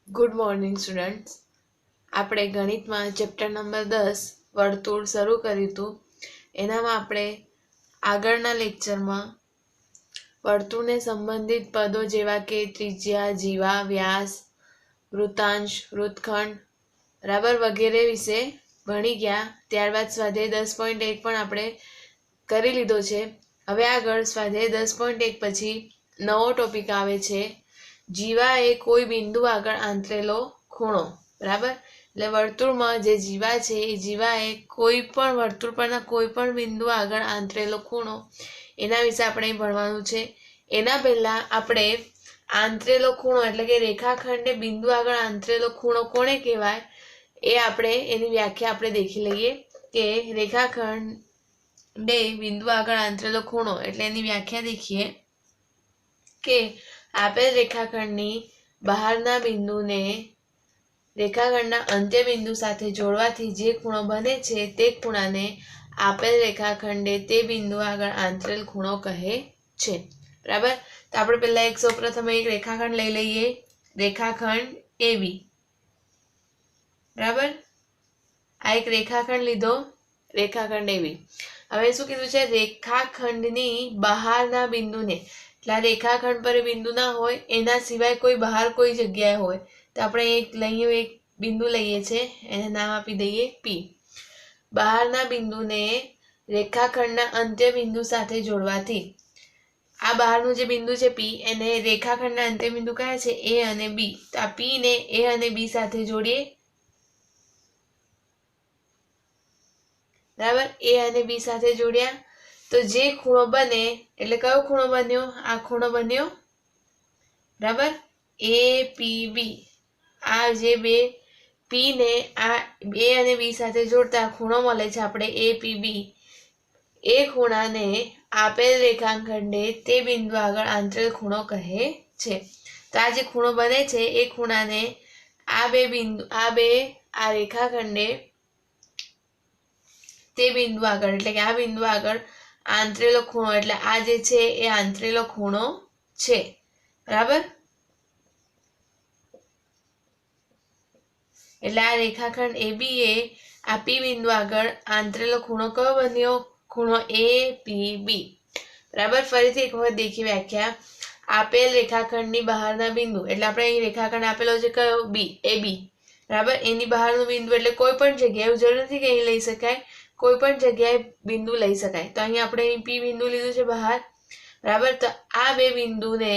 Good morning students. આપણે ગણિતમાં chapter number 10 વર્તુળ શરૂ કર્યું હતું. એનામાં આપણે આગળના લેક્ચરમાં વર્તુળને સંબંધિત પદો જેવા કે ત્રિજ્યા, જીવા, વ્યાસ, વૃત્તાંશ, વૃત્તખંડ બરાબર વગેરે વિશે ભણી ગયા. ત્યારબાદ સ્વાધ્યાય 10.1 પણ આપણે કરી લીધો છે. હવે આગળ સ્વાધ્યાય 10.1 પછી નવો ટોપિક આવે છે, જીવા એ કોઈ બિંદુ આગળ આંતરેલો ખૂણો. બરાબર, એટલે વર્તુળમાં જે જીવા છે એ જીવા એ કોઈ પણ વર્તુળ પરના કોઈ પણ બિંદુ આગળ આંતરેલો ખૂણો, એના વિશે આપણે ભણવાનું છે. એના પહેલા આપણે આંતરેલો ખૂણો એટલે કે રેખાખંડે બિંદુ આગળ આંતરેલો ખૂણો કોને કહેવાય એ આપણે એની વ્યાખ્યા આપણે દેખી લઈએ કે રેખાખંડે બિંદુ આગળ આંતરેલો ખૂણો એટલે એની વ્યાખ્યા દેખીએ કે આપેલ રેખાખંડની બહારના બિંદુને રેખાખંડના અંત્ય બિંદુ સાથે જોડવાથી જે ખૂણો બને છે તે ખૂણાને આપેલ રેખાખંડે તે બિંદુ આગળ આંતરેલ ખૂણો કહે છે. બરાબર, તો આપણે પહેલા સૌપ્રથમ એક રેખાખંડ લઈ લઈએ, રેખાખંડ AB. બરાબર, આ એક રેખાખંડ લીધો, રેખાખંડ AB. હવે શું કીધું છે, રેખાખંડની બહારના બિંદુને, એટલે આ રેખાખંડ પર બિંદુ ના હોય, એના સિવાય કોઈ બહાર કોઈ જગ્યાએ હોય તો આપણે એક બિંદુ લઈએ છે, એને નામ આપી દઈએ P. બહારના બિંદુને રેખાખંડના અંત્ય બિંદુ સાથે જોડવાથી, આ બહારનું જે બિંદુ છે P, એને રેખાખંડના અંત્ય બિંદુ કયા છે A અને B. તો આ P ને A અને B સાથે જોડીએ. બરાબર, A અને B સાથે જોડ્યા તો જે ખૂણો બને, એટલે કયો ખૂણો બન્યો, આ ખૂણો બન્યો. બરાબર, APB. આ જે બે P ને આ A અને B સાથે જોડતા ખૂણો મળે છે આપણે APB. એ ખૂણાને આપેલ રેખાખંડે તે બિંદુ આગળ આંતરેલ ખૂણો કહે છે. તો આ જે ખૂણો બને છે એ ખૂણાને આ રેખાખંડે તે બિંદુ આગળ એટલે કે આ બિંદુ આગળ આંતરેલો ખૂણો, એટલે આ જે છે એ આંતરેલો ખૂણો છે. બરાબર, એટલે આ રેખાખંડ AB એ આ P બિંદુ આગળ આંતરેલો ખૂણો કયો બન્યો, ખૂણો APB. બરાબર, ફરીથી એક વખત દેખી વ્યાખ્યા. આપેલ રેખાખંડની બહારના બિંદુ, એટલે આપણે અહીં રેખાખંડ આપેલો છે કયો AB. બરાબર, એની બહારનું બિંદુ એટલે કોઈ પણ જગ્યાએ, એવું જરૂર નથી કે અહીં લઈ શકાય, કોઈ પણ જગ્યાએ બિંદુ લઈ શકાય. તો અહીં આપણે P બિંદુ લીધું છે બહાર. બરાબર, તો આ બે બિંદુને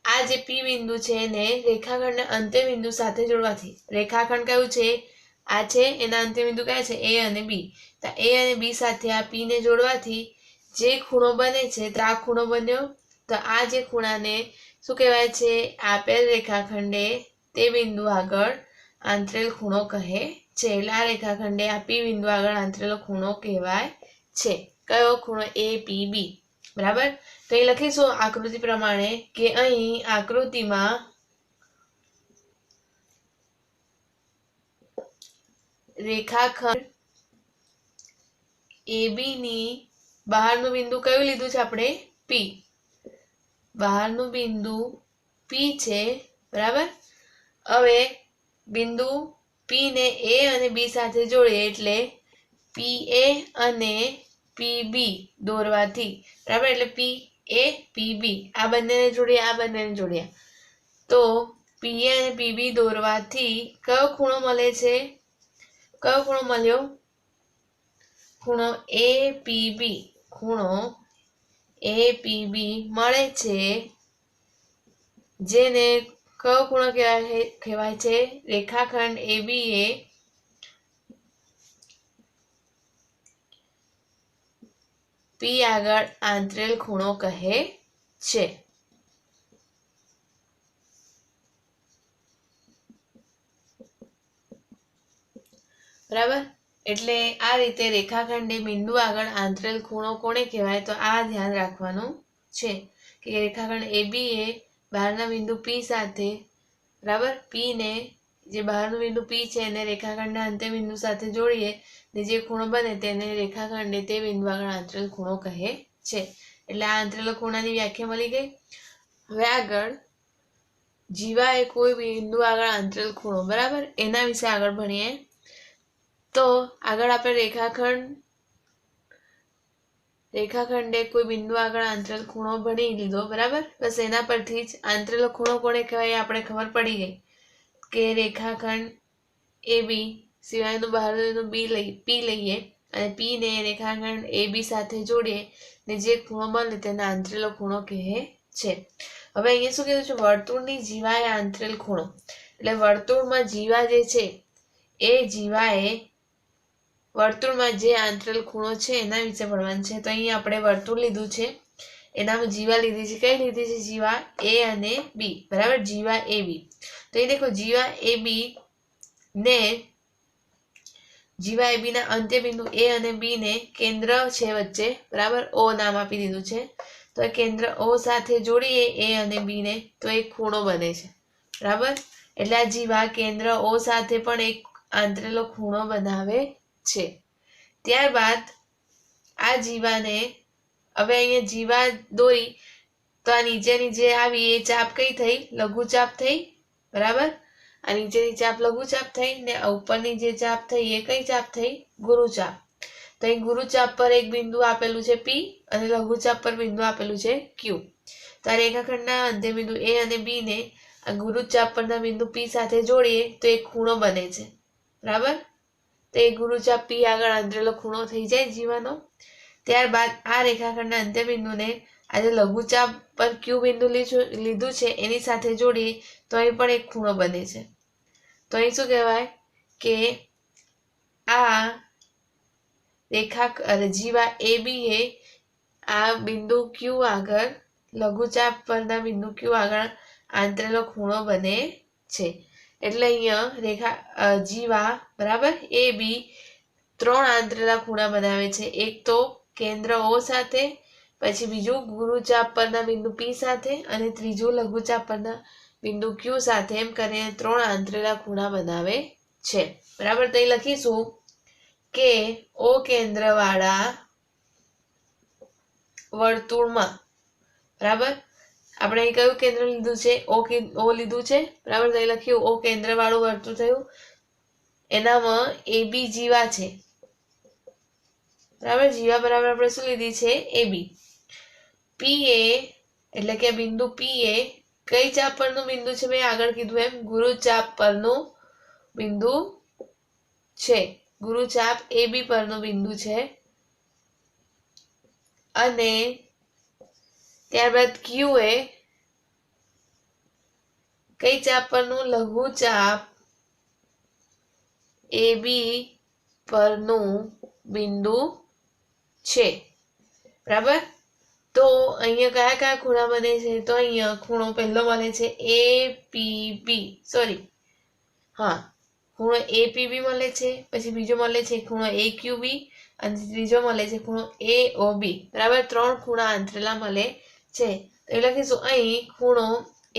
આ જે P બિંદુ છે એને રેખાખંડના અંત્ય બિંદુ સાથે જોડવાથી, રેખાખંડ કયું છે, આ છે, એના અંત્ય બિંદુ કયા છે A અને B. તો A અને B સાથે આ P ને જોડવાથી જે ખૂણો બને છે તો આ ખૂણો બન્યો. તો આ જે ખૂણાને શું કહેવાય છે, આપેલ રેખાખંડે તે બિંદુ આગળ આંતરેલ ખૂણો કહે છે. એટલે આ રેખાખંડે આ P બિંદુ આગળ આંતરેલો ખૂણો કહેવાય છે. કયો ખૂણો, APB. બરાબર, તો અહીં લખીશું આકૃતિ પ્રમાણે કે અહીં આકૃતિમાં રેખાખંડ AB ની બહારનું બિંદુ કયું લીધું છે આપણે, P. બહારનું બિંદુ P છે. બરાબર, હવે બિંદુ P ને A અને B સાથે જોડીએ એટલે PA અને PB દોરવાથી. બરાબર, એટલે PA PB આ બંનેને જોડ્યા તો PA અને PB દોરવાથી કયો ખૂણો મળે છે, કયો ખૂણો મળ્યો, ખૂણો APB. ખૂણો APB મળે છે, જેને કયો ખૂણો કહેવાય છે, રેખાખંડ AB એ P આગળ આંતરેલ ખૂણો કહે છે. બરાબર, એટલે આ રીતે રેખાખંડે બિંદુ આગળ આંતરેલ ખૂણો કોને કહેવાય, તો આ ધ્યાન રાખવાનું છે કે રેખાખંડ AB એ બહારના બિંદુ P સાથે, બરાબર, P ને જે બહારનું બિંદુ P છે એને રેખાખંડના અંત્ય બિંદુ સાથે જોડીએ ને જે ખૂણો બને તેને રેખાખંડે તે બિંદુ આગળ આંતરેલ ખૂણો કહે છે. એટલે આ આંતરેલો ખૂણાની વ્યાખ્યા મળી ગઈ. હવે આગળ જીવા એ કોઈ બિંદુ આગળ આંતરેલ ખૂણો, બરાબર, એના વિશે આગળ ભણીએ. તો આગળ આપણે રેખાખંડે કોઈ બિંદુ આગળ આંતરેલ ખૂણો ભણી લીધો, બરાબર. બસ એના પરથી જ આંતરેલો ખૂણો કોને કહેવાય આપણે ખબર પડી ગઈ કે રેખાખંડ એ બી સિવાયનું બહારનું પી લઈએ અને પી ને રેખાખંડ એ બી સાથે જોડીએ ને જે ખૂણો બને તેને આંતરેલો ખૂણો કહે છે. હવે અહીંયા શું કીધું છે? વર્તુળની જીવાએ આંતરેલ ખૂણો, એટલે વર્તુળમાં જીવા જે છે એ જીવાએ વર્તુળમાં જે આંતરેલ ખૂણો છે એના વિશે ભણવાનું છે. તો અહીંયા આપણે વર્તુળ લીધું છે, એનામાં જીવા લીધી છે. કઈ લીધી છે? જીવા એ અને બી, બરાબર, જીવા એ બી. તો એ દેખો જીવા એ બી ને જીવા એ બી ના અંત્યબિંદુ એ અને બી ને કેન્દ્ર છે વચ્ચે, બરાબર, ઓ નામ આપી દીધું છે. તો કેન્દ્ર ઓ સાથે જોડીએ એ અને બી ને તો એક ખૂણો બને છે, બરાબર. એટલે આ જીવા કેન્દ્ર ઓ સાથે પણ એક આંતરેલો ખૂણો બનાવે છે. ત્યારબાદ આ જીવાને હવે અહીંયા જીવા દોરી તો આ નીચેની જે આવી એ ચાપ કઈ થઈ? લઘુચાપ થઈ, બરાબર. આ નીચેની ચાપ લઘુચાપ થઈ ને ઉપરની જે ચાપ થઈ એ કઈ ચાપ થઈ? ગુરુચાપ. તો અહીં ગુરુચાપ પર એક બિંદુ આપેલું છે પી અને લઘુચાપ પર બિંદુ આપેલું છે ક્યુ. તો આ રેખાખંડના અંત્યબિંદુ એ અને બી ને આ ગુરુચાપ પરના બિંદુ પી સાથે જોડીએ તો એક ખૂણો બને છે, બરાબર. તો એ ગુરુચાપ પી આગળ આંતરેલો ખૂણો થઈ જાય જીવાનો. ત્યારબાદ આ રેખાખંડના અંત્યબિંદુને આજે લઘુચાપ પર ક્યુ બિંદુ લીધું છે એની સાથે જોડીએ તો અહીં પણ એક ખૂણો બને છે. તો અહીં શું કહેવાય કે આ જીવા એ બી એ આ બિંદુ ક્યુ આગળ લઘુચાપ પરના બિંદુ ક્યુ આગળ આંતરેલો ખૂણો બને છે. એટલે અહીંયા જીવા, બરાબર, એ બી 3 આંતરેલા ખૂણા બનાવે છે. એક તો કેન્દ્ર ઓ સાથે, પછી બીજું ગુરુચાપ પરના બિંદુ પી સાથે અને ત્રીજું લઘુચાપ પરના બિંદુ ક્યુ સાથે, એમ કરીને 3 આંતરેલા ખૂણા બનાવે છે, બરાબર. તો અહીં લખીશું કે ઓ કેન્દ્રવાળા વર્તુળમાં, બરાબર, આપણે અહીં કયું કેન્દ્ર લીધું છે? ઓ લીધું છે, બરાબર. તો અહીં લખ્યું ઓ કેન્દ્રવાળું વર્તુળ થયું. એનામાં એ બી જીવા છે, બરાબર. જીવા બરાબર આપણે શું લીધી છે? એ બી. પી એ એટલે કે બિંદુ પી એ કઈ ચાપ પરનું બિંદુ છે? મેં આગળ કીધું એમ ગુરુચાપ પરનું બિંદુ છે. ગુરુચાપ એ બી પરનું બિંદુ છે. અને ત્યારબાદ ક્યુ એ કઈ ચાપ પરનું? લઘુચાપ એ બી પરનું બિંદુ છે, બરાબર. તો અહીંયા કયા કયા ખૂણા બને છે? તો અહીંયા ખૂણો પહેલો બને છે એપીબી, ખૂણો એપીબી મળે છે. પછી બીજો મળે છે ખૂણો એક્યુબી અને ત્રીજો મળે છે ખૂણો એઓબી, બરાબર. 3 ખૂણા આંતરેલા મળે છે. તો એ લખીશું અહીં ખૂણો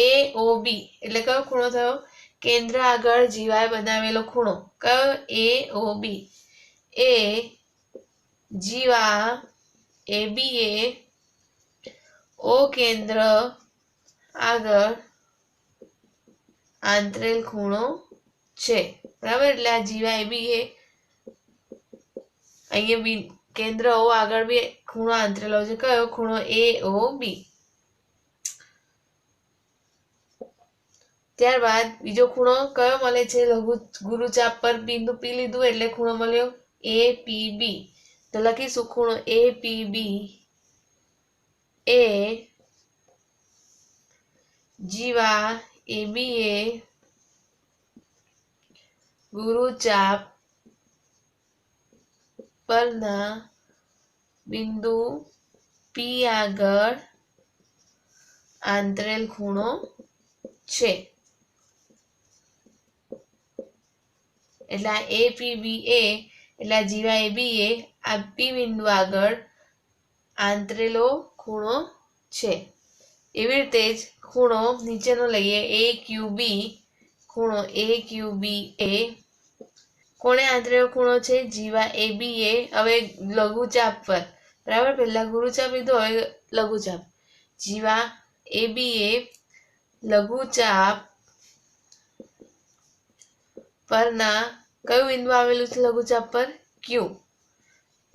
એઓબી એટલે કયો ખૂણો થયો? કેન્દ્ર આગળ જીવાએ બનાવેલો ખૂણો. કયો? એઓબી. એ જીવા એબી એ ઓ કેન્દ્ર આગળ આંતરેલ ખૂણો છે, બરાબર. એટલે આ જીવા એબી એ અહીંયા કેન્દ્ર ઓ આગળ બી ખૂણો આંતરેલો છે. કયો? ખૂણો એઓબી. ત્યારબાદ બીજો ખૂણો કયો મળે છે? ગુરુચાપ પર બિંદુ પી લીધું એટલે ખૂણો મળ્યો એપીબી. તો લખીશું ખૂણો એપીબી એ જીવા એબી એ ગુરુચાપ પરના બિંદુ પી આગળ આંતરેલ ખૂણો છે. એટલે આ એપીબી એ એટલે આ જીવા એબી એ આ પી બિંદુ આગળ આંતરેલો ખૂણો છે. એવી રીતે જ ખૂણો નીચેનો લઈએ એક્યુબી. ખૂણો એક્યુબી એ કોણે આંતરેલો ખૂણો છે? જીવા એબી એ. હવે લઘુચાપ પર, બરાબર, પહેલા ગુરુચાપ લીધો, હવે લઘુચાપ. જીવા એબી એ લઘુચાપ પરના કયું બિંદુ આવેલું છે લઘુચાપ પર? ક્યુ.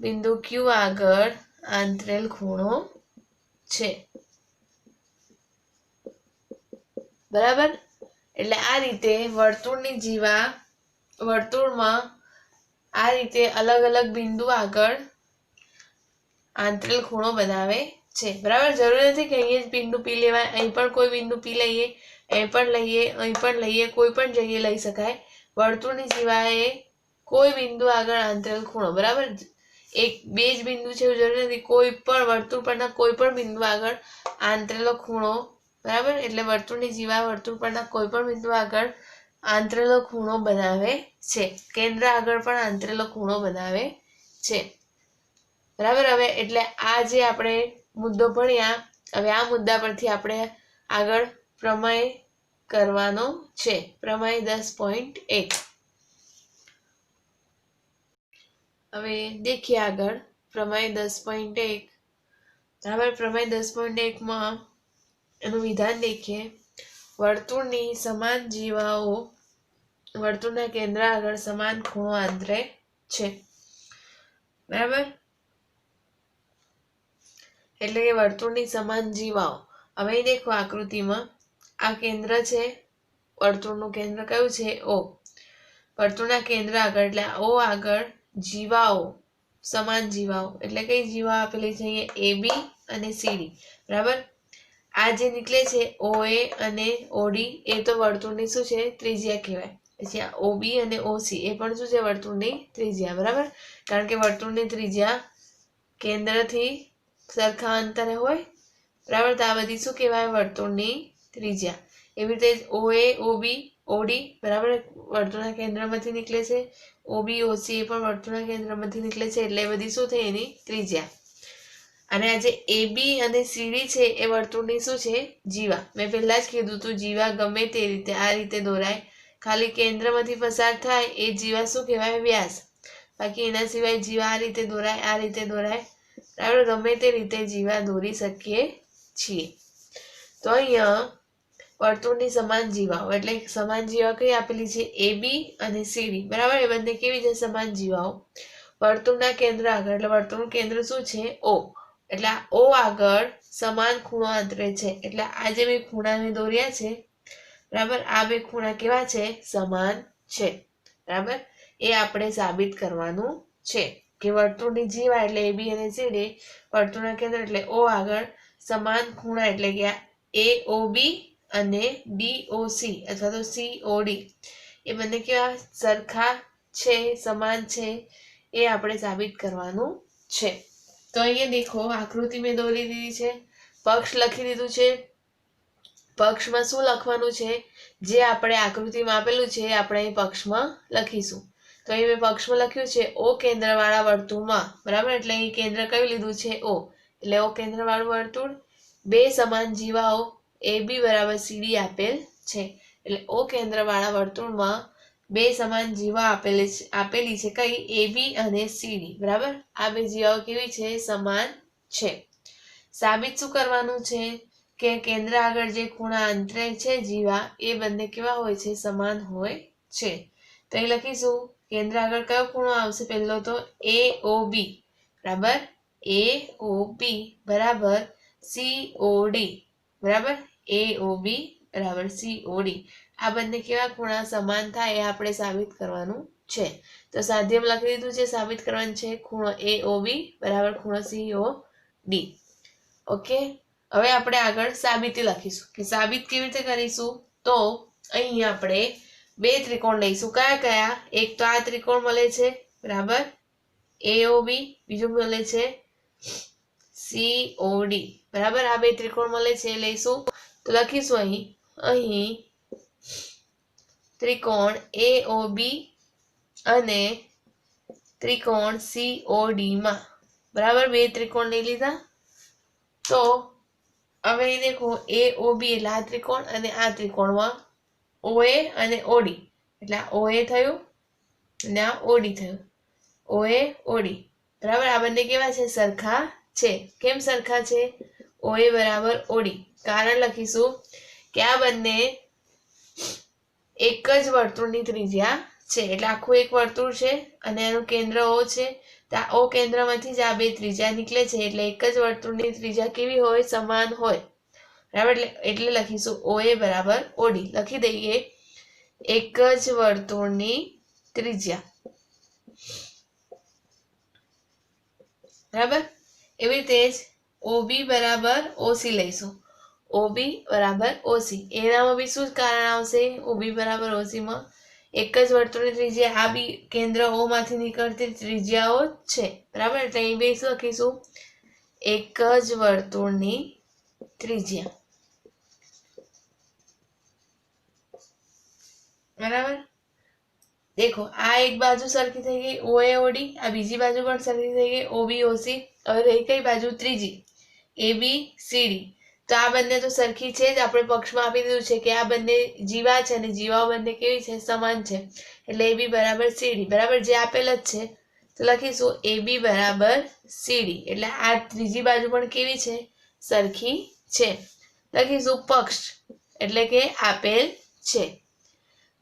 બિંદુ ક્યુ આગળ આંતરેલ ખૂણો છે. બરાબર. એટલે આ રીતે વર્તુળની જીવા વર્તુળમાં આ રીતે અલગ અલગ બિંદુ આગળ આંતરેલ ખૂણો બનાવે છે. બરાબર. જરૂરી નથી કે અહીંયા જ બિંદુ પી લેવાય, અહીં પણ કોઈ બિંદુ પી લઈએ, અહીં પણ લઈએ, અહીં પણ લઈએ, કોઈ પણ જગ્યાએ લઈ શકાય. વર્તુળની જીવાએ કોઈ બિંદુ આગળ આંતરેલ ખૂણો, બરાબર, એક બે જ બિંદુ છે એવું જરૂરી નથી, કોઈ પણ વર્તુળ પરના કોઈ પણ બિંદુ આગળ આંતરેલો ખૂણો, બરાબર, એટલે વર્તુળની જીવા વર્તુળ પરના કોઈ પણ બિંદુ આગળ આંતરેલો ખૂણો બનાવે છે. કેન્દ્ર આગળ પણ આંતરેલો ખૂણો બનાવે છે. બરાબર. હવે એટલે આ જે આપણે મુદ્દો ભણ્યા, હવે આ મુદ્દા પરથી આપણે આગળ પ્રમેય કરવાનો છે. પ્રમેય 10.1. હવે देखिए આગળ પ્રમેય 10.1. બરાબર. પ્રમેય 10.1 માં એનું વિધાન देखिए. વર્તુળની સમાન જીવાઓ વર્તુળના કેન્દ્ર આગળ સમાન ખૂણો આંતરે છે. બરાબર. એટલે કે વર્તુળની સમાન જીવાઓ. હવે દેખો આકૃતિમાં આ કેન્દ્ર છે, વર્તુળનું કેન્દ્ર કયું છે? O. વર્તુળના કેન્દ્ર આગળ એટલે O આગળ જીવાઓ, સમાન જીવાઓ, એટલે કઈ જીવા આપેલી છે અહીંયા? AB અને CD. બરાબર. આ જે નીકળે છે OA અને OD એ તો વર્તુળની શું છે? ત્રિજ્યા કહેવાય. પછી આ OB અને OC એ પણ શું છે? વર્તુળની ત્રિજ્યા. બરાબર. કારણ કે વર્તુળની ત્રિજ્યા કેન્દ્રથી સરખા અંતરે હોય. બરાબર. તો આ બધી શું કહેવાય? વર્તુળની ત્રિજ્યા. એવી રીતે OA, OB, OD બરાબર વર્તુળના કેન્દ્રમાંથી નીકળે છે. OB, OC એ પણ વર્તુળના કેન્દ્રમાંથી નીકળે છે. એટલે બધી શું થઈ? એની ત્રિજ્યા. અને આ જે AB અને CD છે એ વર્તુળની શું છે? જીવા. મેં પહેલા જ કીધું તું જીવા ગમે તે રીતે આ રીતે દોરાય, ખાલી કેન્દ્રમાંથી પસાર થાય એ જીવા શું કહેવાય? વ્યાસ. બાકી એના સિવાય જીવા આ રીતે દોરાય, આ રીતે દોરાય, બરાબર, ગમે તે રીતે જીવા દોરી શકીએ છીએ. તો અહીંયા વર્તુળની સમાન જીવાઓ એટલે સમાન જીવા કઈ આપેલી છે? AB અને CD. બરાબર. એ બંને કેવી છે? સમાન જીવાઓ. વર્તુળના કેન્દ્ર આગળ એટલે વર્તુળનું કેન્દ્ર શું છે? O. એટલે આ O આગળ સમાન ખૂણો આંતરે છે. એટલે આ જે બે ખૂણા મેં દોર્યા છે, બરાબર, આ બે ખૂણા કેવા છે? સમાન છે. બરાબર. એ આપણે સાબિત કરવાનું છે કે વર્તુળની જીવા એટલે AB અને CD વર્તુળના કેન્દ્ર એટલે O આગળ સમાન ખૂણા એટલે કે AOB અને DOC અથવા તો COD એ બંને કેવા? સરખા છે, સમાન છે. એ આપણે સાબિત કરવાનું છે. તો અહીંયા દેખો આકૃતિ મેં દોરી દીધી છે, પક્ષ લખી દીધું છે. પક્ષમાં શું લખવાનું છે? જે આપણે આકૃતિમાં આપેલું છે આપણે અહીં પક્ષમાં લખીશું. તો અહીં મેં પક્ષમાં લખ્યું છે O કેન્દ્રવાળા વર્તુળમાં. બરાબર. એટલે અહીં કેન્દ્ર કયું લીધું છે? O. એટલે O કેન્દ્રવાળું વર્તુળ, બે સમાન જીવાઓ AB બરાબર CD આપેલ છે. એટલે O કેન્દ્રવાળા વર્તુળમાં બે સમાન જીવા આપેલી છે. કઈ? AB અને CD. બરાબર. આ બે જીવાઓ કેવી છે? સમાન છે. સાબિત શું કરવાનું છે? કે કેન્દ્ર આગળ જે ખૂણા આંતરે છે જીવા એ બંને કેવા હોય છે? સમાન હોય છે. તો અહીં લખીશું કેન્દ્ર આગળ કયો ખૂણો આવશે? પહેલો તો AOB. બરાબર. AOB બરાબર COD. બરાબર. AOB બરાબર COD. આ બંને કેવા ખૂણા? સમાન થાય એ આપણે સાબિત કરવાનું છે. તો સાધ્યમાં લખી દીધું છે, સાબિત કરવાનું છે ખૂણો AOB બરાબર ખૂણો COD. ઓકે. હવે આપણે આગળ સાબિતી લખીશું કે સાબિત કેવી રીતે કરીશું. તો અહીં આપણે બે ત્રિકોણ લઈશું. કયા કયા? એક તો આ ત્રિકોણ મળે છે, બરાબર, AOB, બીજું મળે છે COD. બરાબર. આ બે ત્રિકોણ મળે છે લઈશું. તો લખીશું અહીં ત્રિકોણ AOB અને ત્રિકોણ COD માં. બરાબર. બે ત્રિકોણ લઈ લીધા. તો હવે દેખો AOB એટલે આ ત્રિકોણ અને આ ત્રિકોણમાં OA અને OD એટલે આ OA થયું અને આ OD થયું. OA OD. બરાબર. આ બંને કેવા છે? સરખા છે. કેમ સરખા છે? OA બરાબર OD. કારણ લખીશું કે આ બંને એક જ વર્તુળની ત્રિજ્યા છે. એટલે આખું એક વર્તુળ છે અને એનું કેન્દ્ર O છે. તો આ O કેન્દ્રમાંથી જ આ બે ત્રિજ્યા નીકળે છે. એટલે એક જ વર્તુળની ત્રિજ્યા કેવી હોય? સમાન હોય. બરાબર. એટલે લખીશું OA બરાબર OD. લખી દઈએ એક જ વર્તુળની ત્રિજ્યા. બરાબર. એવી રીતે જ OB બરાબર OC લઈશું. OB બરાબર OC. એનામાં બી શું કારણ આવશે? OB બરાબર OC માં એક જ વર્તુળની ત્રિજ્યા, આ બી કેન્દ્ર O માંથી નીકળતી ત્રિજ્યાઓ છે. બરાબર. એટલે અહીં બે શું લખીશું? એક જ વર્તુળની ત્રિજ્યા. બરાબર. દેખો આ એક બાજુ સરખી થઈ ગઈ OA OD, આ બીજી બાજુ પણ સરખી થઈ ગઈ OB OC. હવે રહી કઈ બાજુ? ત્રીજી AB CD. તો આ બંને તો સરખી છે જ, આપણે પક્ષમાં આપી દીધું છે કે આ બંને જીવા છે અને જીવાઓ બંને કેવી છે? સમાન છે. એટલે AB બરાબર CD. બરાબર. જે આપેલ જ છે તો લખીશું AB બરાબર CD. એટલે આ ત્રીજી બાજુ પણ કેવી છે? સરખી છે. લખીશું પક્ષ એટલે કે આપેલ છે.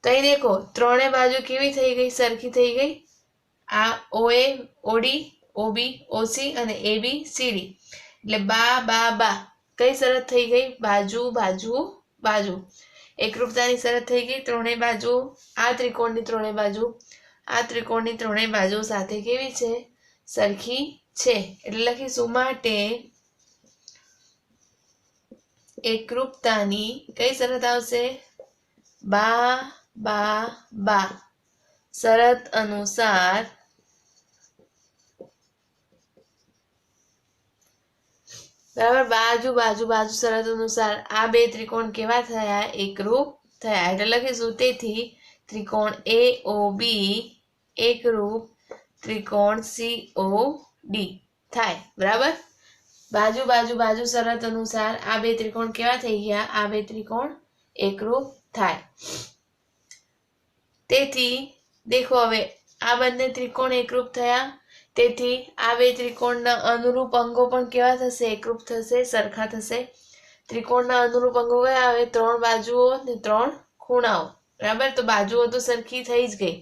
તો અહીં દેખો ત્રણે બાજુ કેવી થઈ ગઈ? સરખી થઈ ગઈ. આ OA OD OB OC અને AB CD. એટલે બા બા બા કઈ શરત થઈ ગઈ? બાજુ બાજુ બાજુ. એકરૂપતાની શરત થઈ ગઈ. ત્રણેય બાજુ, આ ત્રિકોણની ત્રણેય બાજુ, આ ત્રિકોણની ત્રણેય બાજુ સાથે કેવી છે? સરખી છે. એટલે લખીશું માટે એકરૂપતાની કઈ શરત આવશે? બા બા બા શરત અનુસાર બરાબર. બાજુ બાજુ બાજુ શરત અનુસાર આ બે ત્રિકોણ કેવા થયા? એકરૂપ થયા. એટલે લખીશું તેથી ત્રિકોણ AOB એકરૂપ ત્રિકોણ COD થાય. બરાબર. બાજુ બાજુ બાજુ શરત અનુસાર આ બે ત્રિકોણ કેવા થઈ ગયા? આ બે ત્રિકોણ એકરૂપ થાય. તેથી દેખો હવે આ બંને ત્રિકોણ એકરૂપ થયા. તેથી આ બે ત્રિકોણના અનુરૂપ અંગો પણ કેવા થશે? એકરૂપ થશે, સરખા થશે. ત્રિકોણના અનુરૂપ અંગો કયા આવે? ત્રણ બાજુઓ ને ત્રણ ખૂણાઓ. બરાબર. તો બાજુઓ તો સરખી થઈ જ ગઈ.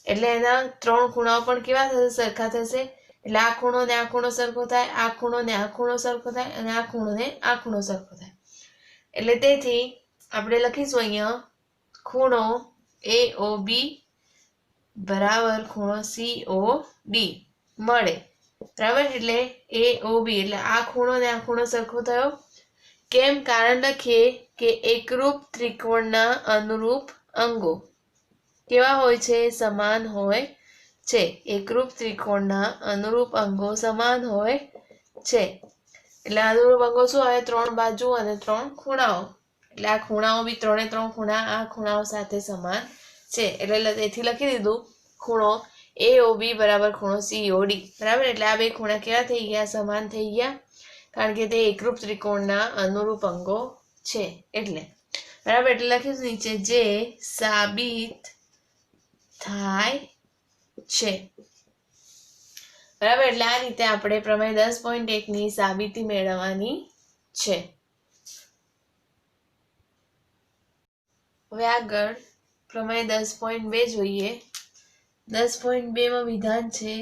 એટલે એના ત્રણ ખૂણાઓ પણ કેવા થશે? સરખા થશે. એટલે આ ખૂણો ને આ ખૂણો સરખો થાય, આ ખૂણો ને આ ખૂણો સરખો થાય અને આ ખૂણો ને આ ખૂણો સરખો થાય. એટલે તેથી આપણે લખીશું અહીંયા ખૂણો AOB બરાબર ખૂણો COD મળે. બરાબર. એટલે AOB એટલે આ ખૂણો ને આ ખૂણો સરખો થયો. કેમ? કારણ લખીએ કે એકરૂપ ત્રિકોણના અનુરૂપ અંગો કેવા હોય છે? સમાન હોય છે. એકરૂપ ત્રિકોણના અનુરૂપ અંગો સમાન હોય છે. એટલે અનુરૂપ અંગો શું આવે? ત્રણ બાજુ અને ત્રણ ખૂણાઓ. એટલે આ ખૂણાઓ બી ત્રણે ત્રણ ખૂણા આ ખૂણાઓ સાથે સમાન છે. એટલે તેથી લખી દીધું ખૂણો AOB બરાબર ખૂણો COD. બરાબર. એટલે આ બે ખૂણા કેવા થઈ ગયા? સમાન થઈ ગયા. કારણ કે તે એકરૂપ ત્રિકોણના અનુરૂપ અંગો છે એટલે. બરાબર. એટલે લખીશું નીચે જે સાબિત થાય છે. બરાબર. એટલે આ રીતે આપણે પ્રમેય 10.1 ની સાબિતી મેળવવાની છે. હવે આગળ પ્રમેય 10.2 જોઈએ. 10.2 માં વિધાન છે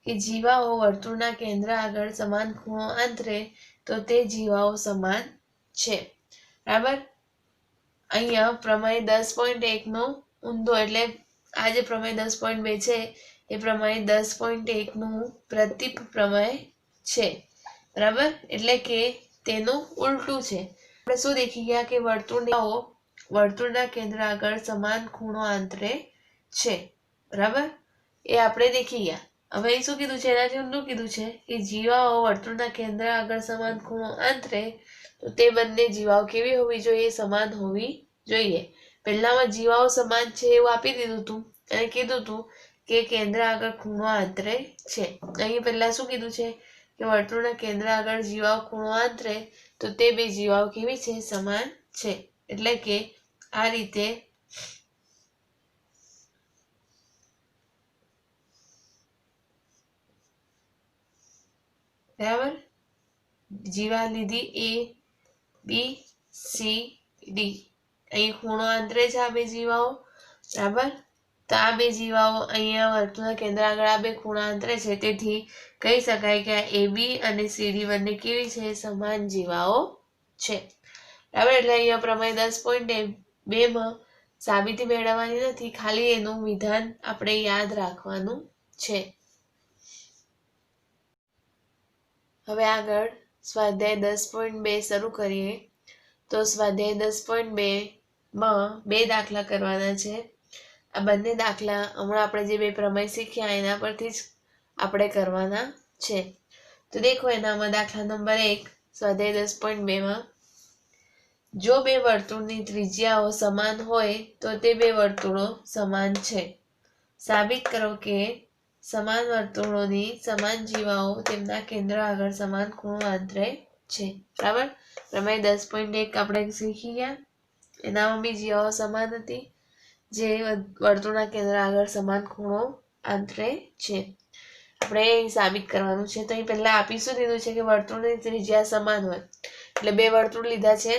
કે જીવાઓ વર્તુળના કેન્દ્ર આગળ સમાન ખૂણો આંતરે તો તે જીવાઓ સમાન છે. બરાબર. અહીંયા પ્રમેય 10.1 નો ઊંધો એટલે આ જે પ્રમેય 10.2 છે એ પ્રમેય 10.1 નું પ્રતીપ પ્રમેય છે. બરાબર. એટલે કે તેનું ઉલટું છે. આપણે શું દેખી ગયા કે વર્તુળના કેન્દ્ર આગળ સમાન ખૂણો આંતરે છે. બરાબર. એ આપણે દેખી ગયા. હવે શું કીધું છે? એનાથી ઊંધું કીધું છે કે જીવાઓ વર્તુળના કેન્દ્ર આગળ સમાન ખૂણો આંતરે તો તે બંને જીવાઓ કેવી હોવી જોઈએ? સમાન હોવી જોઈએ. પહેલામાં જીવાઓ સમાન છે એવું આપી દીધું હતું અને કીધું હતું કે કેન્દ્ર આગળ ખૂણો આંતરે છે. અહીં પહેલા શું કીધું છે કે વર્તુળના કેન્દ્ર આગળ જીવાઓ ખૂણો આંતરે તો તે બે જીવાઓ કેવી છે? સમાન છે. એટલે કે આ રીતે બરાબર. જીવા લીધી A B C ડી. અહીં ખૂણો આંતરે છે આ બે જીવાઓ, બરાબર. તો આ બે જીવાઓ અહીંયા વર્તુળના કેન્દ્ર આગળ આ બે ખૂણા આંતરે છે, તેથી કહી શકાય કે આ AB અને CD બંને કેવી છે? સમાન જીવાઓ છે, બરાબર. એટલે અહીંયા પ્રમેય 10.2 માં સાબિતી મેળવવાની નથી, ખાલી એનું વિધાન આપણે યાદ રાખવાનું છે. હવે આગળ સ્વાધ્યાય 10.2 શરૂ કરીએ. તો સ્વાધ્યાય 10.2 માં બે દાખલા કરવાના છે. આ બંને દાખલા હમણાં આપણે જે બે પ્રમેય શીખ્યા એના પરથી જ આપણે કરવાના છે. તો દેખો એનામાં દાખલા નંબર 1 સ્વાધ્યાય 10.2 માં, જો બે વર્તુળની ત્રિજ્યાઓ સમાન હોય તો તે બે વર્તુળો સમાન છે. સાબિત કરો કે સમાન વર્તુળોની સમાન જીવાઓ તેમના કેન્દ્ર આગળ સમાન ખૂણો આંતરે છે, બરાબર. પ્રમેય 10.1 આપણે શીખી ગયા. એનામાં બી જીવાઓ સમાન હતી જે વર્તુળના કેન્દ્ર આગળ સમાન ખૂણો આંતરે છે. આપણે સાબિત કરવાનું છે. તો અહીં પહેલા આપી શું દીધું છે કે વર્તુળની ત્રિજ્યા સમાન હોય, એટલે બે વર્તુળ લીધા છે,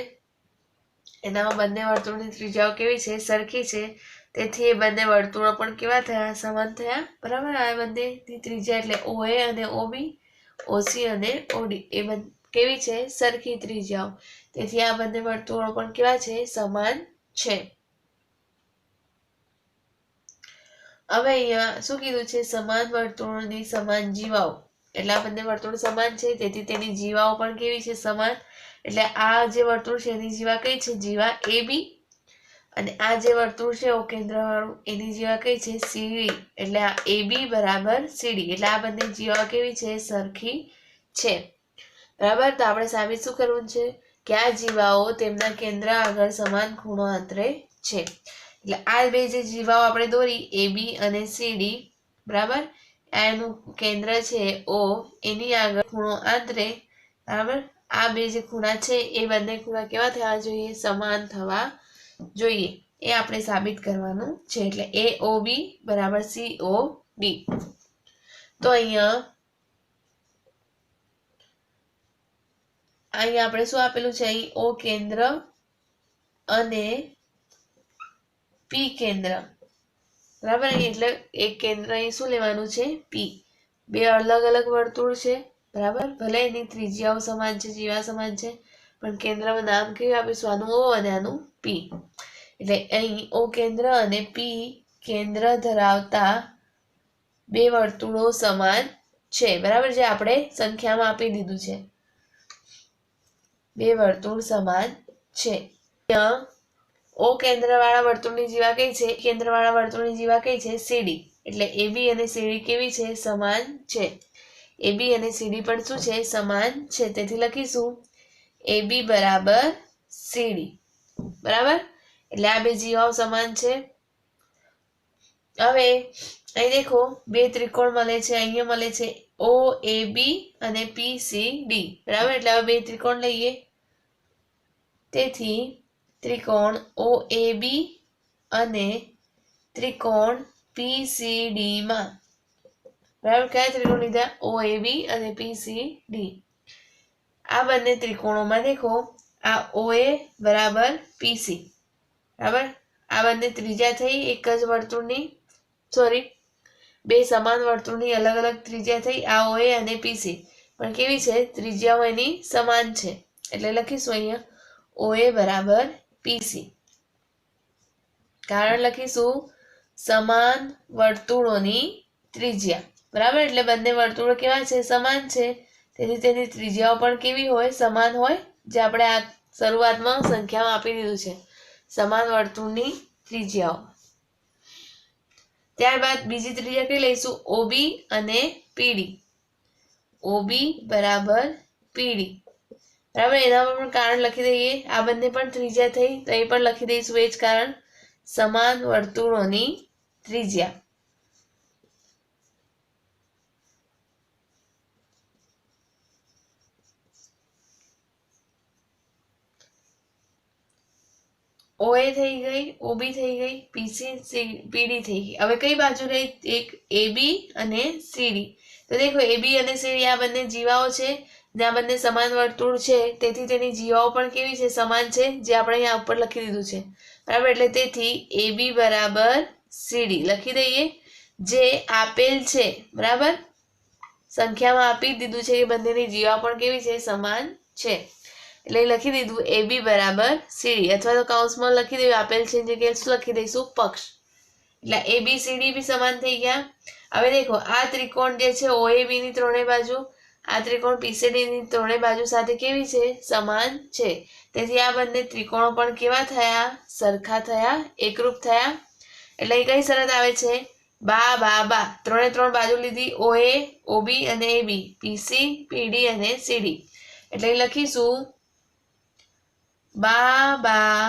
એનામાં બંને વર્તુળની ત્રિજ્યાઓ કેવી છે? સરખી છે. તેથી એ બંને વર્તુળો પણ કેવા થયા? સમાન થયા, બરાબર. આ બંનેની ત્રિજ્યા એટલે OA અને OB, OC અને OD એ કેવી છે? સરખી ત્રિજ્યાઓ. તેથી આ બંને વર્તુળો પણ કેવા છે? સમાન છે. હવે અહીંયા શું કીધું છે? સમાન વર્તુળોની સમાન જીવાઓ. એટલે આ બંને વર્તુળ સમાન છે, તેથી તેની જીવાઓ પણ કેવી છે? સમાન. એટલે આ જે વર્તુળ છે એની જીવા કઈ છે? જીવા AB. અને આ જે વર્તુળ છે ઓ કેન્દ્ર વાળું એની જીવા કઈ છે? CD. એટલે આ AB બરાબર CD. એટલે આ બંને જીવાઓ કેવી છે? સરખી છે, બરાબર. તો આપણે સાબિત શું કરવું છે કે આ જીવાઓ તેમના કેન્દ્ર આગળ સમાન ખૂણો આંતરે છે. એટલે આ બે જે જીવાઓ આપણે દોરી AB અને CD, બરાબર, એનું કેન્દ્ર છે O, એની આગળ ખૂણો આંતરે, બરાબર. આ બે જે ખૂણા છે એ બંને ખૂણા કેવા થવા જોઈએ? સમાન થવા જોઈએ. એ આપણે સાબિત કરવાનું છે. એટલે AOB બરાબર COD. તો અહીંયા આપણે શું આપેલું છે? અહીં O કેન્દ્ર અને P કેન્દ્ર, બરાબર. એટલે એક કેન્દ્ર અહીં શું લેવાનું છે? P. બે અલગ અલગ વર્તુળ છે, બરાબર. ભલે એની ત્રિજ્યાઓ સમાન છે, જીવા સમાન છે, પણ કેન્દ્રમાં નામ કેવું આપીશું? આનું O અને આનું P. એટલે અહીં O કેન્દ્ર અને P કેન્દ્ર ધરાવતા બે વર્તુળો સમાન છે, બરાબર. જે આપણે સંખ્યામાં આપી દીધું છે. બે વર્તુળ સમાન છે. O કેન્દ્ર વાળા વર્તુળની જીવા કઈ છે? કેન્દ્ર વાળા વર્તુળની જીવા કઈ છે? CD. એટલે AB અને CD કેવી છે? સમાન છે. AB અને CD પણ શું છે? સમાન છે. તેથી લખીશું AB બરાબર CD, બરાબર. એટલે આ બે જીવાઓ સમાન છે. હવે અહીં દેખો બે ત્રિકોણ મળે છે, અહીંયા મળે છે OAB અને PCD, બરાબર. એટલે હવે બે ત્રિકોણ લઈએ. તેથી ત્રિકોણ OAB અને ત્રિકોણ PCD માં, બરાબર, કયા ત્રિકોણ લીધા? OAB અને PCD. આ બંને ત્રિકોણોમાં દેખો આ OA બરાબર PC, બરાબર. આ બંને ત્રિજ્યા થઈ એક જ વર્તુળની, સોરી, બે સમાન વર્તુળની અલગ અલગ ત્રિજ્યા થઈ આ OA અને PC, પણ કેવી છે? ત્રિજ્યાઓ એની સમાન છે. એટલે લખીશું અહીંયા OA બરાબર PC. કારણ લખીશું સમાન વર્તુળોની ત્રિજ્યા, બરાબર. એટલે બંને વર્તુળો કેવા છે? સમાન છે. તેથી તેની ત્રિજ્યાઓ પણ કેવી હોય? સમાન હોય. જે આપણે આ શરૂઆતમાં સંખ્યામાં આપી દીધું છે, સમાન વર્તુળની ત્રિજ્યાઓ. ત્યારબાદ બીજી ત્રિજ્યા કઈ લઈશું? OB અને PD. OB બરાબર PD, બરાબર. એનામાં પણ કારણ લખી દઈએ. આ બંને પણ ત્રિજ્યા થઈ તો એ પણ લખી દઈશું એ જ કારણ, સમાન વર્તુળોની ત્રિજ્યા. OA થઈ ગઈ, OB થઈ ગઈ, PD થઈ ગઈ. હવે કઈ બાજુ રહી? એક AB અને CD. તો દેખો AB અને CD આ બંને જીવાઓ છે, ને આ બંને સમાન વર્તુળ છે તેથી તેની જીવાઓ પણ કેવી છે? સમાન છે, જે આપણે અહીંયા ઉપર લખી દીધું છે બરાબર. એટલે તેથી AB બરાબર CD લખી દઈએ, જે આપેલ છે બરાબર. સંખ્યામાં આપી દીધું છે કે બંનેની જીવા પણ કેવી છે? સમાન છે. એટલે લખી દીધું AB બરાબર CD, અથવા તો કૌંસમાં લખી દેવું આપેલ છે જગ્યાએ શું લખી દઈશું? પક્ષ. એટલે ABCD બી સમાન થઈ ગયા. હવે દેખો આ ત્રિકોણ જે છે OAB ની ત્રણેય બાજુ, આ ત્રિકોણ PCD ની ત્રણેય બાજુ સાથે કેવી છે? સમાન છે. તેથી આ બંને ત્રિકોણો પણ કેવા થયા? સરખા થયા, એકરૂપ થયા. એટલે કઈ શરત આવે છે? બા બા બા, ત્રણ બાજુ લીધી, OA, OB અને AB, PC, PD અને CD. એટલે લખીશું બા બા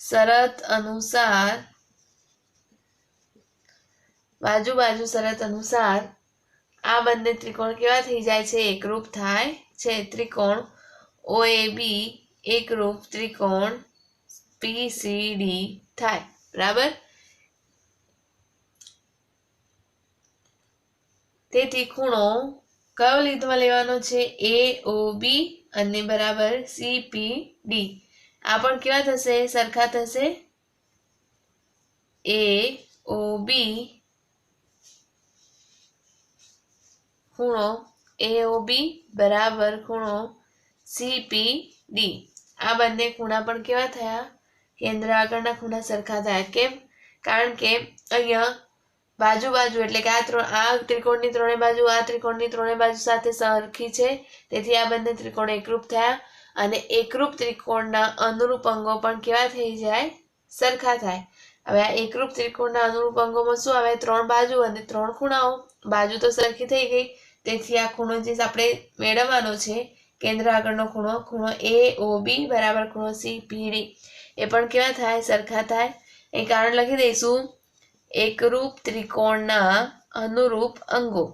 શરત અનુસાર, બાજુ બાજુ શરત અનુસાર આ બંને ત્રિકોણ કેવા થઈ જાય છે? એકરૂપ થાય છે. ત્રિકોણ OAB એકરૂપ ત્રિકોણ PCD થાય બરાબર. તેથી ખૂણો કયો લેવાનો છે? AOB અને બરાબર CPD. આ પણ કેવા થશે? સરખા થશે. AOB ખૂણો AOB બરાબર ખૂણો CPD. આ બંને ખૂણા પણ કેવા થયા? કેન્દ્ર આગળના ખૂણા સરખા થયા. કેમ? કારણ કે અહીંયા બાજુ બાજુ એટલે કે આ ત્રિકોણની ત્રણેય બાજુ આ ત્રિકોણની ત્રણેય બાજુ સાથે સરખી છે, તેથી આ બંને ત્રિકોણ એકરૂપ થયા. અને એકરૂપ ત્રિકોણના અનુરૂપ અંગો પણ કેવા થઈ જાય? સરખા થાય. હવે આ એકરૂપ ત્રિકોણના અનુરૂપ અંગોમાં શું આવે? ત્રણ બાજુ અને ત્રણ ખૂણાઓ. બાજુ તો સરખી થઈ ગઈ, તેથી આ ખૂણો જે આપણે મેળવવાનો છે કેન્દ્ર આગળનો ખૂણો, ખૂણો AOB બરાબર ખૂણો CPD, એ પણ કેવા થાય? સરખા થાય. એ કારણ લખી દઈશું એકરૂપ ત્રિકોણના અનુરૂપ અંગો.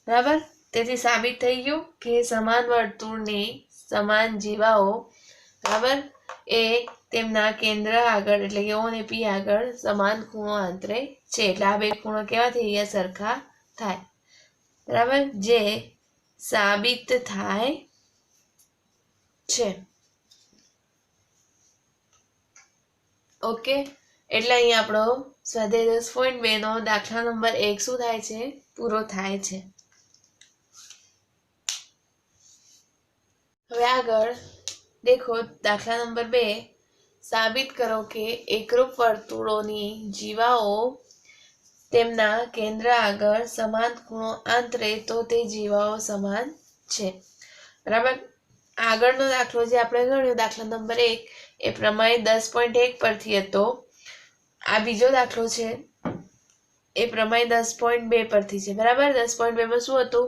બરાબર. તેથી સાબિત થઈ ગયું કે સમાન વર્તુળની સમાન જીવાઓ બરાબર એ તેમના કેન્દ્ર આગળ એટલે કે O અને P આગળ સમાન ખૂણો આંતરે છે. એટલે આ બે ખૂણો કેવા થઈ ગયા? સરખા થાય બરાબર, જે સાબિત થાય છે. ઓકે, એટલે અહીં આપણો સ્વાધ્યાય 10.2 નો દાખલા નંબર 1 શું થાય છે? પૂરો થાય છે. હવે આગળ દેખો દાખલા નંબર 2, સાબિત કરો કે એકરૂપ વર્તુળોની જીવાઓ તેમના કેન્દ્ર આગળ સમાન ખૂણો આંતરે તો તે જીવાઓ સમાન છે બરાબર. આગળનો દાખલો જે આપણે ગણ્યો દાખલા નંબર 1 એ પ્રમાણે 10.1 પરથી હતો. આ બીજો દાખલો છે એ પ્રમાણે 10.2 પરથી છે બરાબર. 10.2 માં શું હતું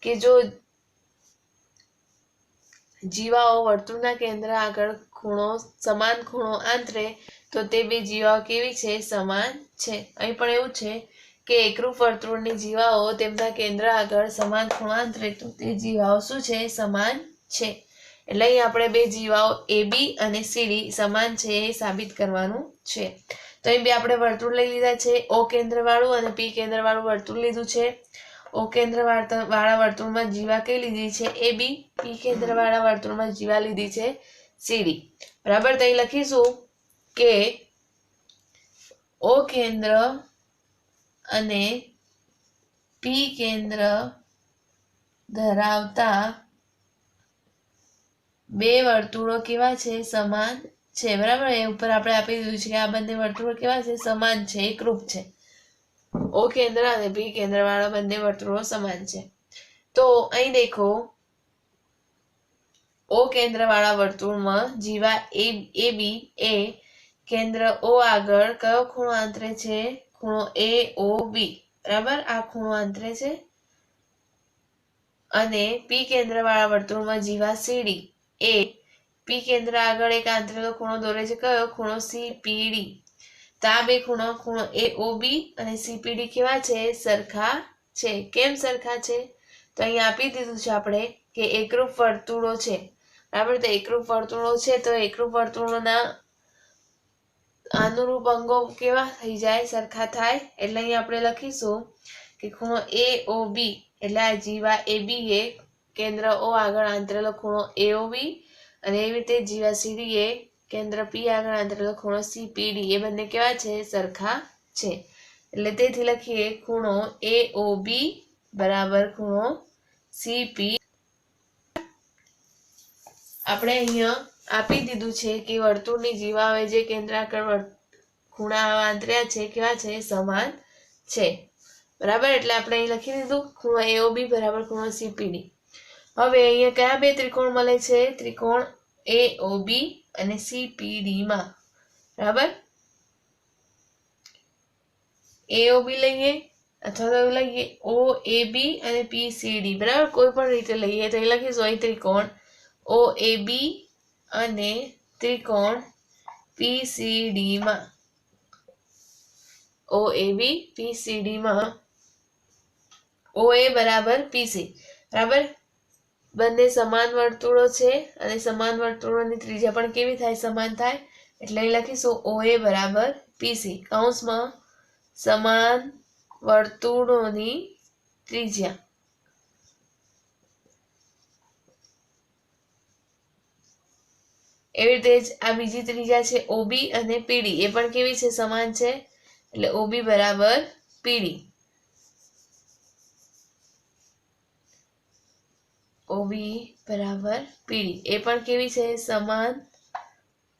કે જો જીવાઓ વર્તુળના કેન્દ્ર આગળ સમાન ખૂણો આંતરે તો તે બે જીવાઓ કેવી છે? સમાન છે. અહીં પણ એવું છે કે એકરૂપ વર્તુળની જીવાઓ તેમના કેન્દ્ર આગળ સમાન ખૂણો આંતરે તો તે જીવાઓ શું છે? સમાન છે. એટલે અહીં આપણે બે જીવાઓ AB અને CD સમાન છે એ સાબિત કરવાનું છે. તો અહીં બે આપણે વર્તુળ લઈ લીધા છે. O કેન્દ્ર વાળું અને P કેન્દ્ર વાળું વર્તુળ લીધું છે. O કેન્દ્ર વાળા વર્તુળમાં જીવા કઈ લીધી છે? AB. P કેન્દ્ર વાળા વર્તુળમાં જીવા લીધી છે CD બરાબર. તો અહીં લખીશું કે O કેન્દ્ર અને P કેન્દ્ર ધરાવતા બે વર્તુળો કેવા છે? સમાન છે બરાબર. એ ઉપર આપણે આપી દીધું છે કે આ બંને વર્તુળો કેવા છે? સમાન છે, એકરૂપ છે. O કેન્દ્ર અને P કેન્દ્ર વાળા બંને વર્તુળો સમાન છે. તો અહીં દેખો O કેન્દ્ર વાળા વર્તુળમાં જીવા AB એ કેન્દ્ર O આગળ કયો ખૂણો આંતરે છે? ખૂણો AOB બરાબર. આ ખૂણો આંતરે છે. અને P કેન્દ્ર વાળા વર્તુળમાં જીવા CD એ P કેન્દ્ર આગળ એક આંતરેલો ખૂણો દોરે છે. કયો? ખૂણો CPD. તો આ બે ખૂણો AOB અને CPD કેવા છે? સરખા છે. કેમ સરખા છે? તો અહીં આપી દીધું છે આપણે કે એકરૂપ વર્તુળો છે બરાબર. તો એકરૂપ વર્તુળો છે તો એકરૂપ વર્તુળોના અનુરૂપ અંગો કેવા થઈ જાય, સરખા થાય. એટલે અહીં આપણે લખીશું કે ખૂણો AOB એટલે આ જીવા ABA કેન્દ્ર O આગળ આંતરેલો ખૂણો AOB અને એવી રીતે જીવા CDA કેન્દ્ર P આગળ આંતરેલો ખૂણો CPD એ બંને કેવા છે, સરખા છે. એટલે તેથી લખીએ ખૂણો AOB બરાબર ખૂણો CP. આપણે અહીંયા આપી દીધું છે કે વર્તુળની જીવાઓએ જે કેન્દ્રાકર ખૂણા આંતર્યા છે કેવા છે, સમાન છે. બરાબર. એટલે આપણે અહીં લખી દીધું ખૂણો AOB બરાબર ખૂણો CPD. હવે અહીંયા કયા બે ત્રિકોણ મળે છે, ત્રિકોણ AOB અને CPD માં. બરાબર. AOB લઈએ અથવા તો લઈએ OAB અને PCD. બરાબર. કોઈ પણ રીતે લઈએ તો અહીં લખીશું અહીં ત્રિકોણ OAB અને ત્રિકોણ PCD માં. OAB PCD માં OA બરાબર PC. બરાબર. બંને સમાન વર્તુળો છે અને સમાન વર્તુળોની ત્રિજ્યા પણ કેવી થાય, સમાન થાય. એટલે અહીં લખીશું OA બરાબર PC કૌંસમાં સમાન વર્તુળોની ત્રિજ્યા. એવી રીતે જ આ બીજી ત્રિજ્યા છે OB અને PD એ પણ કેવી છે, સમાન છે. એટલે OB બરાબર PD. OB બરાબર PD એ પણ કેવી છે, સમાન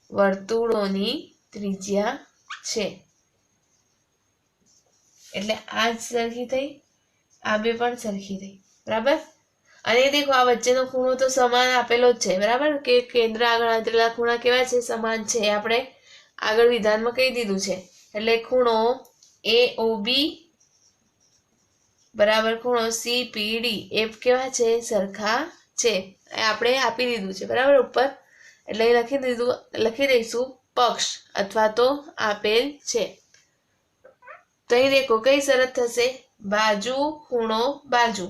વર્તુળોની ત્રિજ્યા છે. એટલે આ જ સરખી થઈ, આ બે પણ સરખી થઈ. બરાબર. અને દેખો આ વચ્ચેનો ખૂણો તો સમાન આપેલો જ છે. બરાબર. કે કેન્દ્ર આગળ આંતરેલા ખૂણા કેવા છે, સમાન છે. આપણે આગળ વિધાનમાં કહી દીધું છે. એટલે ખૂણો AOB બરાબર ખૂણો CPD એ કેવા છે, સરખા છે. આપણે આપી દીધું છે. બરાબર ઉપર. એટલે લખી દઈશું પક્ષ અથવા તો આપેલ છે. તો અહીં દેખો કઈ શરત થશે, બાજુ ખૂણો બાજુ.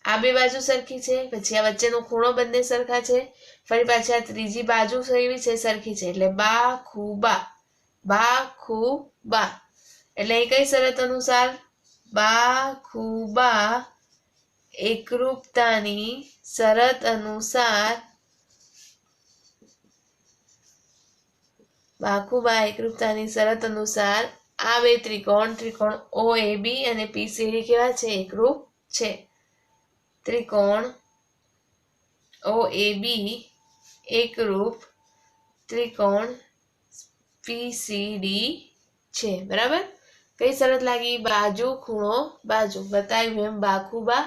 આ બે બાજુ સરખી છે, પછી આ વચ્ચેનો ખૂણો બંને સરખા છે, ફરી પાછી આ ત્રીજી બાજુ કેવી છે, સરખી છે. એટલે બાખુબા. બાખુબા. એટલે અહીં કઈ શરત અનુસાર, બાખુબા એકરૂપતાની શરત અનુસાર, બાખુબા એકરૂપતાની શરત અનુસાર આ બે ત્રિકોણ OAB અને PCD કેવા છે, એકરૂપ છે. ત્રિકોણ OAB એકરૂપ ત્રિકોણ PCD છે. બરાબર. કઈ શરત લાગી, બાજુ ખૂણો બાજુ. બતાવ્યું એમ બાખુબા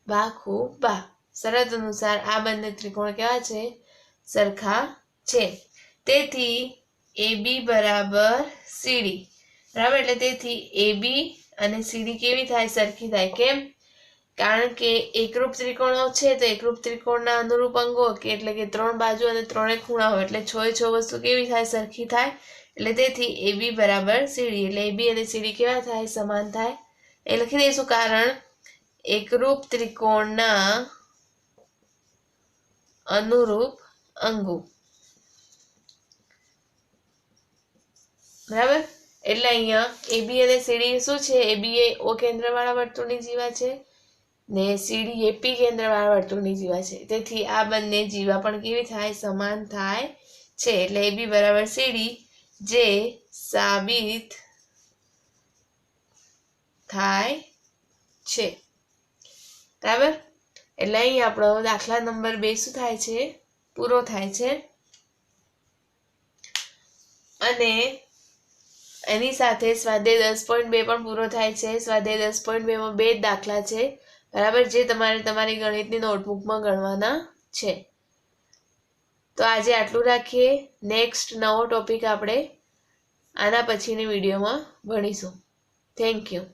બાખુબા. શરત અનુસાર આ બંને ત્રિકોણ કેવા છે, સરખા છે. તેથી AB બરાબર CD. બરાબર. એટલે તેથી AB અને CD કેવી થાય, સરખી થાય. કેમ? કારણ કે એકરૂપ ત્રિકોણો છે તો એકરૂપ ત્રિકોણના અનુરૂપ અંગો એટલે કે ત્રણ બાજુ અને ત્રણે ખૂણા હોય એટલે 6 એ 6 વસ્તુ કેવી થાય, સરખી થાય. એટલે તેથી AB બરાબર CD. એટલે AB અને CD કેવા થાય, સમાન થાય. એ લખી દઈશું કારણ એકરૂપ ત્રિકોણના અનુરૂપ અંગો. બરાબર. એટલે અહીંયા AB અને CD શું છે, AB એ O કેન્દ્રવાળા વર્તુળની જીવા છે ને CD એ P કેન્દ્રવાળા વર્તુળની જીવા છે. તેથી આ બંને જીવા પણ કેવી થાય, સમાન થાય છે. એટલે AB બરાબર CD જે સાબિત થાય છે. બરાબર. એટલે અહીં આપણો દાખલા નંબર 2 શું થાય છે, પૂરો થાય છે. અને એની સાથે સ્વાધ્યાય 10.2 પણ પૂરો થાય છે. સ્વાધ્યાય 10.2 માં 2 જ દાખલા છે. બરાબર. જે તમારે તમારી ગણિતની નોટબુકમાં ગણવાના છે. તો આજે આટલું રાખીએ. નેક્સ્ટ નવો ટોપિક આપણે આના પછીની વિડીયોમાં ભણીશું. Thank you.